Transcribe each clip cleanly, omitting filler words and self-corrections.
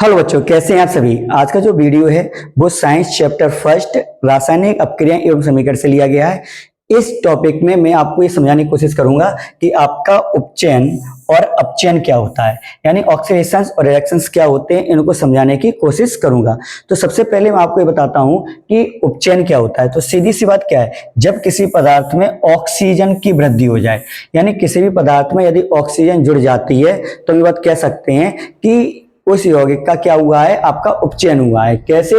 Hello बच्चों, कैसे हैं आप सभी। आज का जो वीडियो है वो साइंस चैप्टर फर्स्ट रासायनिक अपक्रियाएं एवं समीकरण से लिया गया है। इस टॉपिक में मैं आपको ये समझाने की कोशिश करूंगा कि आपका उपचयन और अपचयन क्या होता है, यानी ऑक्सीडेशंस और रिएक्शंस क्या होते हैं, इनको समझाने की कोशिश करूंगा। तो सबसे पहले मैं आपको ये बताता हूं कि उपचयन क्या होता है। तो सीधी सी बात क्या है, जब किसी पदार्थ में ऑक्सीजन की वृद्धि हो जाए, यानी किसी भी पदार्थ में यदि ऑक्सीजन जुड़ जाती है तो ये बात कह सकते हैं कि उस यौगिक का क्या हुआ है, आपका उपचयन हुआ है। कैसे,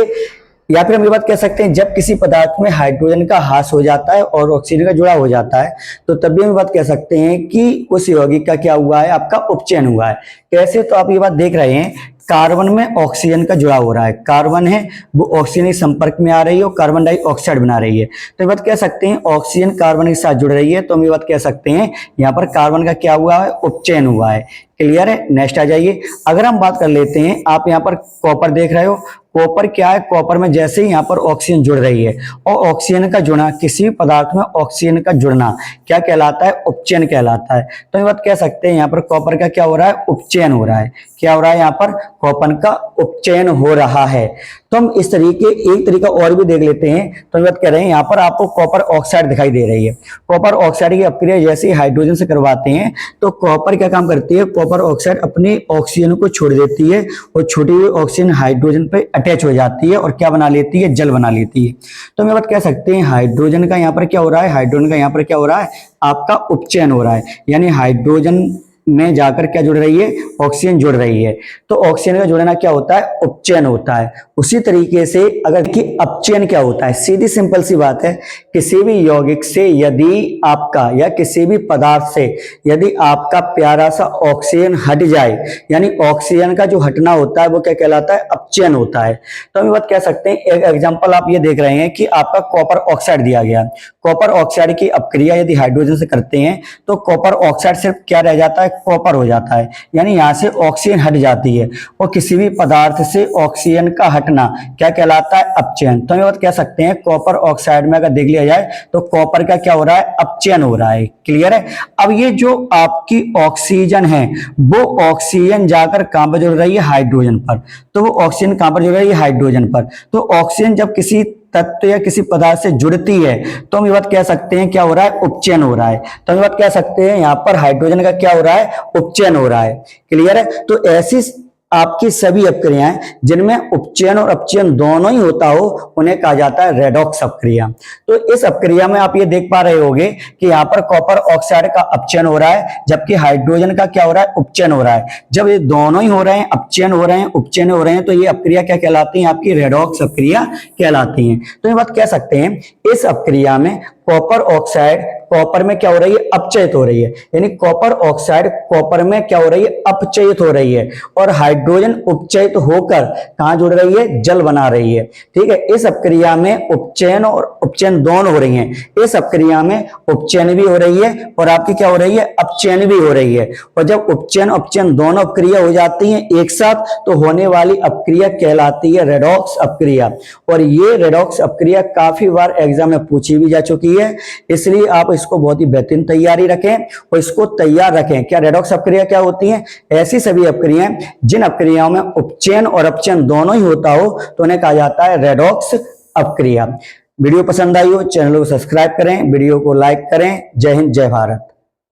या फिर हम ये बात कह सकते हैं जब किसी पदार्थ में हाइड्रोजन का ह्रास हो जाता है और ऑक्सीजन का जुड़ा हो जाता है तो तब भी हम बात कह सकते हैं कि उस यौगिक का क्या हुआ है, आपका उपचयन हुआ है। कैसे, तो आप ये बात देख रहे हैं, कार्बन में ऑक्सीजन का जुड़ा हो रहा है, कार्बन है वो ऑक्सीजन के संपर्क में आ रही है और कार्बन डाइऑक्साइड बना रही है। तो ये बात कह सकते हैं ऑक्सीजन कार्बन के साथ जुड़ रही है, तो हम ये बात कह सकते हैं यहाँ पर कार्बन का क्या हुआ है, उपचयन हुआ है। क्लियर है। नेक्स्ट आ जाइए, अगर हम बात कर लेते हैं, आप यहाँ पर कॉपर देख रहे हो, कॉपर क्या है, कॉपर में जैसे ही यहाँ पर ऑक्सीजन जुड़ रही है और ऑक्सीजन का जुड़ना, किसी भी पदार्थ में ऑक्सीजन का जुड़ना क्या कहलाता है, उपचयन कहलाता है। तो ये बात कह सकते हैं यहाँ पर कॉपर का क्या हो रहा है, उपचयन हो रहा है। क्या हो रहा है, यहाँ पर कॉपर का उपचयन हो रहा है। तो हम इस तरीके एक तरीका और भी देख लेते हैं। तो बात कह रहे हैं यहाँ पर आपको कॉपर ऑक्साइड दिखाई दे रही है। कॉपर ऑक्साइड की अपक्रिया जैसे हाइड्रोजन से करवाते हैं तो कॉपर क्या काम करती है, कॉपर ऑक्साइड अपनी ऑक्सीजन को छोड़ देती है और छूटी हुई ऑक्सीजन हाइड्रोजन पे अटैच हो जाती है और क्या बना लेती है, जल बना लेती है। तो हम बात कह सकते हैं हाइड्रोजन का यहाँ पर क्या हो रहा है, हाइड्रोजन का यहाँ पर क्या हो रहा है, आपका उपचयन हो रहा है। यानी हाइड्रोजन में जाकर क्या जुड़ रही है, ऑक्सीजन जुड़ रही है। तो ऑक्सीजन का जुड़ना क्या होता है, उपचयन होता है। उसी तरीके से अगर कि अपचयन क्या होता है, सीधी सिंपल सी बात है, किसी भी यौगिक से यदि आपका या किसी भी पदार्थ से यदि आपका प्यारा सा ऑक्सीजन हट जाए, यानी ऑक्सीजन का जो हटना होता है वो क्या कहलाता है, अपचयन होता है। तो हम बात कह सकते हैं, एक एग्जाम्पल आप ये देख रहे हैं कि आपका कॉपर ऑक्साइड दिया गया। कॉपर ऑक्साइड की अपक्रिया यदि हाइड्रोजन से करते हैं तो कॉपर ऑक्साइड सिर्फ क्या रह जाता है, कॉपर हो जाता है। यानी यहां से ऑक्सीजन हट जाती है और किसी भी पदार्थ से ऑक्सीजन का हटना क्या कहलाता है, अपचयन। तो हम बात कह सकते हैं कॉपर ऑक्साइड में अगर देख लिया जाए तो कॉपर का क्या हो रहा है, अपचयन हो रहा है। क्लियर है। अब ये जो आपकी ऑक्सीजन है वो ऑक्सीजन जाकर कहां पर जुड़ रही है, हाइड्रोजन पर। तो वो ऑक्सीजन कहां पर जुड़ रही है, हाइड्रोजन पर। तो ऑक्सीजन जब किसी तत्व या किसी पदार्थ से जुड़ती है तो हम ये बात कह सकते हैं क्या हो रहा है, उपचयन हो रहा है। तो हम ये बात कह सकते हैं यहाँ पर हाइड्रोजन का क्या हो रहा है, उपचयन हो रहा है। क्लियर है। तो ऐसी आपकी सभी अपक्रियाएं जिनमें उपचयन और अपचयन दोनों ही होता हो उन्हें कहा जाता है रेडॉक्स अपक्रिया। तो इस अपक्रिया में आप ये देख पा रहे होंगे कि यहाँ पर कॉपर ऑक्साइड का अपचयन हो रहा है जबकि हाइड्रोजन का क्या हो रहा है, उपचयन हो रहा है। जब ये दोनों ही हो रहे हैं, अपचयन हो रहे हैं, उपचयन हो रहे हैं, तो ये अपक्रिया क्या कहलाती है, आपकी रेडॉक्स अपक्रिया कहलाती है। तो ये बात कह सकते हैं इस अपक्रिया में कॉपर ऑक्साइड कॉपर में क्या हो रही है, अपचयित हो रही है। यानी कॉपर ऑक्साइड कॉपर में क्या हो रही है, अपचयित हो रही है और हाइड्रोजन उपचयित होकर कहां जुड़ रही है, जल बना रही है। ठीक है। इस अपक्रिया में उपचयन और उपचयन दोनों हो रही हैं। इस अपक्रिया में उपचयन भी हो रही है और आपकी क्या हो रही है, अपचयन भी हो रही है। और जब उपचयन अपचयन दोनों अपक्रिया हो जाती हैं एक साथ तो होने वाली अपक्रिया कहलाती है रेडॉक्स अपक्रिया। और ये रेडॉक्स अपक्रिया काफी बार एग्जाम में पूछी भी जा चुकी है, इसलिए आप इसको बहुत ही बेहतरीन तैयारी रखें और इसको तैयार रखें। क्या रेडॉक्स अपक्रिया क्या होती है, ऐसी सभी अपक्रियाएं जिन अपक्रियाओं में उपचयन और अपचयन दोनों ही होता हो तो उन्हें कहा जाता है रेडॉक्स अपक्रिया। वीडियो पसंद आई हो चैनल को सब्सक्राइब करें, वीडियो को लाइक करें। जय हिंद, जय भारत।